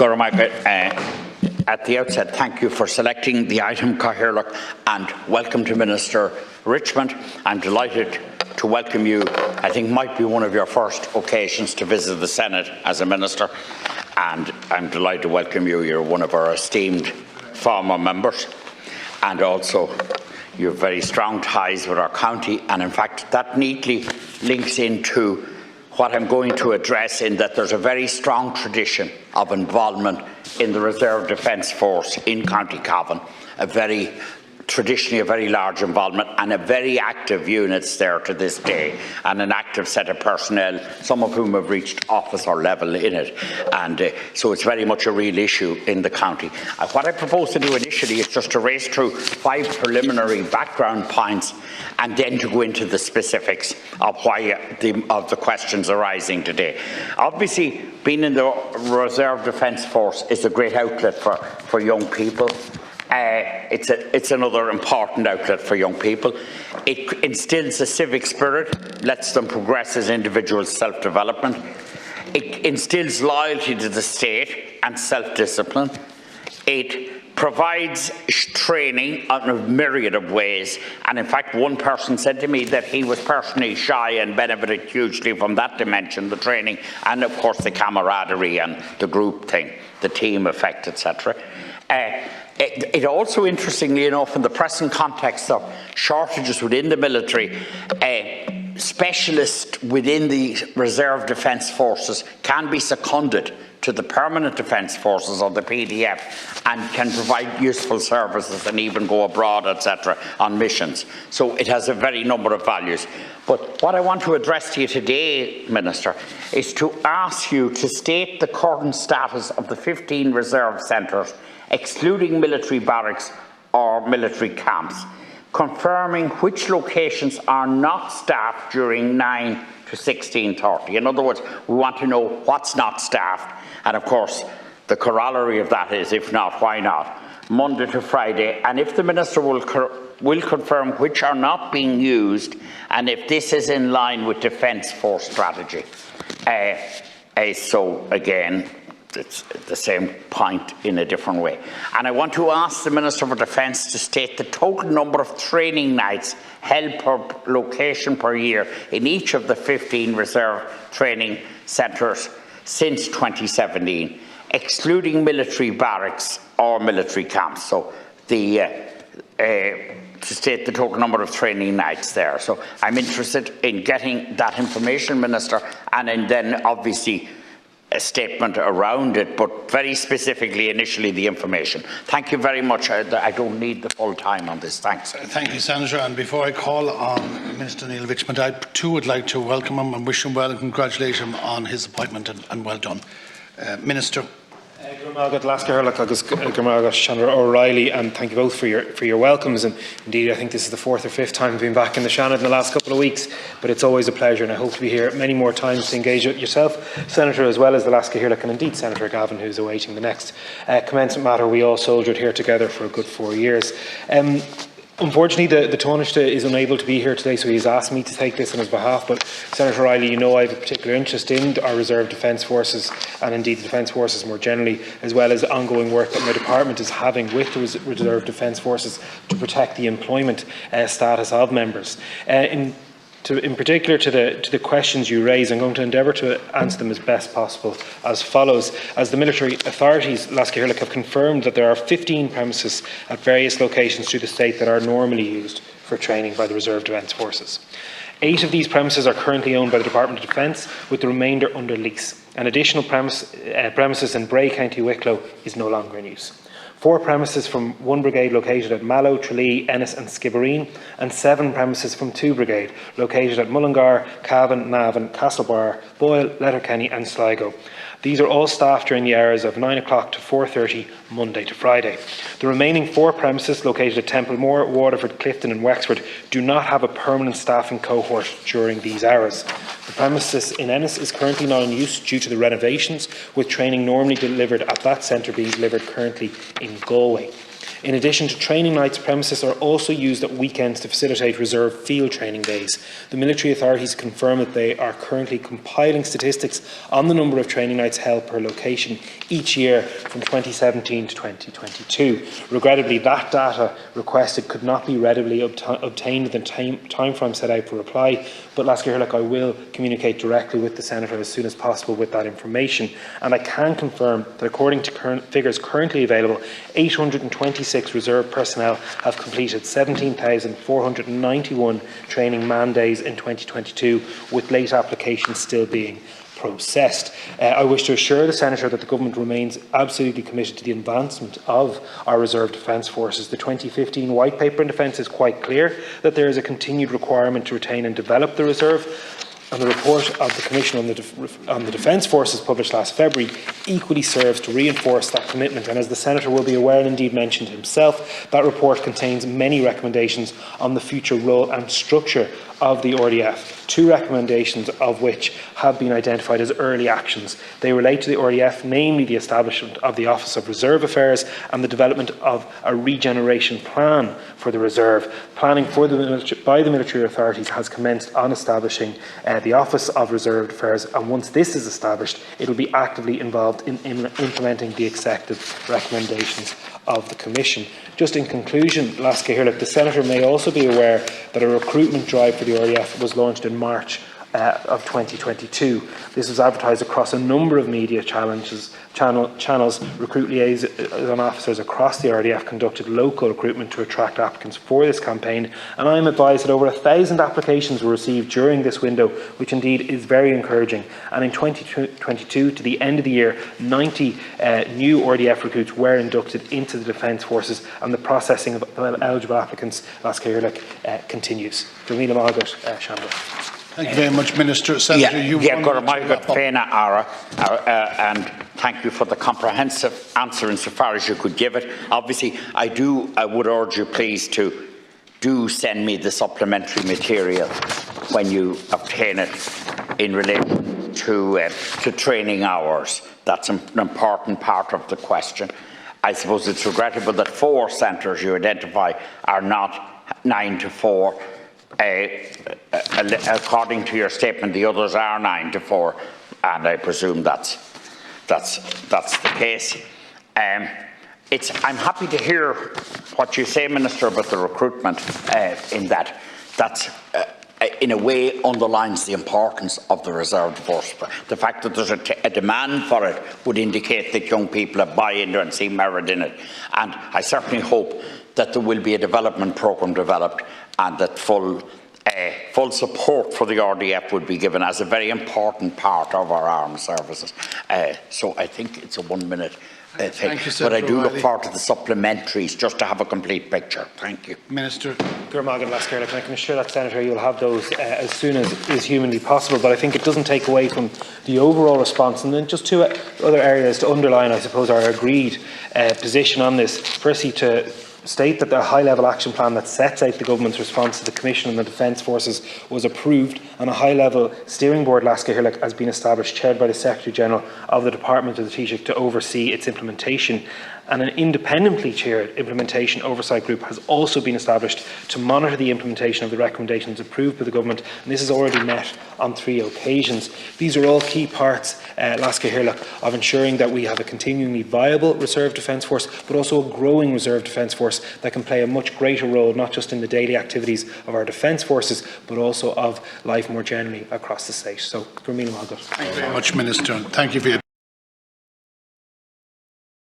At the outset, thank you for selecting the item, Cathaoirleach, and welcome to Minister Richmond. I'm delighted to welcome you. I think might be one of your first occasions to visit the Senate as a Minister, and I'm delighted to welcome you. You're one of our esteemed former members, and also you have very strong ties with our county, and in fact that neatly links into what I'm going to address, in that there's a very strong tradition of involvement in the Reserve Defence Force in County Cavan, traditionally a very large involvement, and a very active units there to this day, and an active set of personnel, some of whom have reached officer level in it, and so it's very much a real issue in the county. What I propose to do initially is just to race through 5 preliminary background points, and then to go into the specifics of the questions arising today. Obviously, being in the Reserve Defence Force is a great outlet for young people. It's another important outlet for young people. It instills a civic spirit, lets them progress as individuals' self-development. It instills loyalty to the state and self-discipline. It provides training in a myriad of ways, and in fact one person said to me that he was personally shy and benefited hugely from that dimension, the training, and of course the camaraderie and the group thing, the team effect, etc. It also, interestingly enough, in the present context of shortages within the military, specialists within the Reserve Defence Forces can be seconded to the Permanent Defence Forces or the PDF, and can provide useful services and even go abroad, etc., on missions. So it has a very number of values. But what I want to address to you today, Minister, is to ask you to state the current status of the 15 reserve centres, excluding military barracks or military camps, confirming which locations are not staffed during 9 to 16:30. In other words, we want to know what's not staffed, and of course the corollary of that is, if not, why not? Monday to Friday, and if the Minister will confirm which are not being used, and if this is in line with Defence Force strategy. So again, it's the same point in a different way. And I want to ask the Minister for Defence to state the total number of training nights held per location per year in each of the 15 reserve training centres since 2017, excluding military barracks or military camps. So to state the total number of training nights there. So I'm interested in getting that information, Minister, and then obviously a statement around it, but very specifically initially the information. Thank you very much. I don't need the full time on this. Thanks. Thank you, Senator. And before I call on Minister Neil Richmond, I too would like to welcome him and wish him well and congratulate him on his appointment, and well done. Minister. O'Reilly, and thank you both for your welcomes. And indeed, I think this is the 4th or 5th time I've been back in the Shannon in the last couple of weeks, but it's always a pleasure, and I hope to be here many more times to engage with yourself, Senator, as well as the Cathaoirleach, and indeed Senator Gavin, who's awaiting the next commencement matter. We all soldiered here together for a good 4 years. Unfortunately, the Taoiseach is unable to be here today, so he's asked me to take this on his behalf. But Senator O'Reilly, you know I have a particular interest in our Reserve Defence Forces, and indeed the Defence Forces more generally, as well as ongoing work that my department is having with the Reserve Defence Forces to protect the employment status of members. In particular to the questions you raise, I'm going to endeavour to answer them as best possible as follows. As the military authorities, Cathaoirleach, have confirmed that there are 15 premises at various locations through the state that are normally used for training by the Reserve Defence Forces. 8 of these premises are currently owned by the Department of Defence, with the remainder under lease. An additional premises in Bray, County Wicklow is no longer in use. 4 premises from 1 brigade located at Mallow, Tralee, Ennis and Skibbereen, and 7 premises from 2 brigade located at Mullingar, Cavan, Navan, Castlebar, Boyle, Letterkenny and Sligo. These are all staffed during the hours of 9 o'clock to 4:30, Monday to Friday. The remaining 4 premises located at Templemore, Waterford, Clifton and Wexford do not have a permanent staffing cohort during these hours. The premises in Ennis is currently not in use due to the renovations, with training normally delivered at that centre being delivered currently in Galway. In addition to training nights, premises are also used at weekends to facilitate reserve field training days. The military authorities confirm that they are currently compiling statistics on the number of training nights held per location each year from 2017 to 2022. Regrettably, that data requested could not be readily obtained in the timeframe set out for reply, but I will communicate directly with the Senator as soon as possible with that information. And I can confirm that according to figures currently available, 826 reserve personnel have completed 17,491 training man days in 2022, with late applications still being processed. I wish to assure the Senator that the Government remains absolutely committed to the advancement of our Reserve Defence Forces. The 2015 White Paper on Defence is quite clear that there is a continued requirement to retain and develop the Reserve, and the report of the Commission on the Defence Forces published last February equally serves to reinforce that commitment. And as the Senator will be aware and indeed mentioned himself, that report contains many recommendations on the future role and structure of the RDF, 2 recommendations of which have been identified as early actions. They relate to the RDF, namely the establishment of the Office of Reserve Affairs and the development of a regeneration plan for the Reserve. Planning by the military authorities has commenced on establishing the Office of Reserve Affairs, and once this is established, it will be actively involved in implementing the executive recommendations of the Commission. Just in conclusion, the Senator may also be aware that a recruitment drive for the RDF was launched in March of 2022. This was advertised across a number of media channels. Recruit liaison officers across the RDF conducted local recruitment to attract applicants for this campaign, and I am advised that over 1,000 applications were received during this window, which indeed is very encouraging. And in 2022, to the end of the year, 90 new RDF recruits were inducted into the Defence Forces, and the processing of eligible applicants continues. Thank you very much, Minister. Senator, and thank you for the comprehensive answer insofar as you could give it. Obviously, I would urge you please to send me the supplementary material when you obtain it in relation to training hours. That's an important part of the question. I suppose it's regrettable that 4 centres you identify are not 9 to 4. According to your statement, the others are 9 to 4, and I presume that's the case. I'm happy to hear what you say, Minister, about the recruitment. In that in a way underlines the importance of the reserve force. The fact that there's a demand for it would indicate that young people have buy into and see merit in it. And I certainly hope that there will be a development programme developed and that full support for the RDF would be given as a very important part of our armed services. So I think it's a 1 minute thing. But I do look forward to the supplementaries just to have a complete picture. Thank you. Minister. I can assure that, Senator, you'll have those as soon as is humanly possible, but I think it doesn't take away from the overall response. And then just 2 other areas to underline, I suppose, our agreed position on this. Firstly, to state that the high-level action plan that sets out the Government's response to the Commission on the Defence Forces was approved, and a high-level steering board has been established, chaired by the Secretary-General of the Department of the Taoiseach, to oversee its implementation. And an independently chaired implementation oversight group has also been established to monitor the implementation of the recommendations approved by the Government, and this has already met on 3 occasions. These are all key parts, of ensuring that we have a continually viable Reserve Defence Force, but also a growing Reserve Defence Force that can play a much greater role, not just in the daily activities of our Defence Forces, but also of life more generally across the state. So, thank you very much, Minister, and thank you for your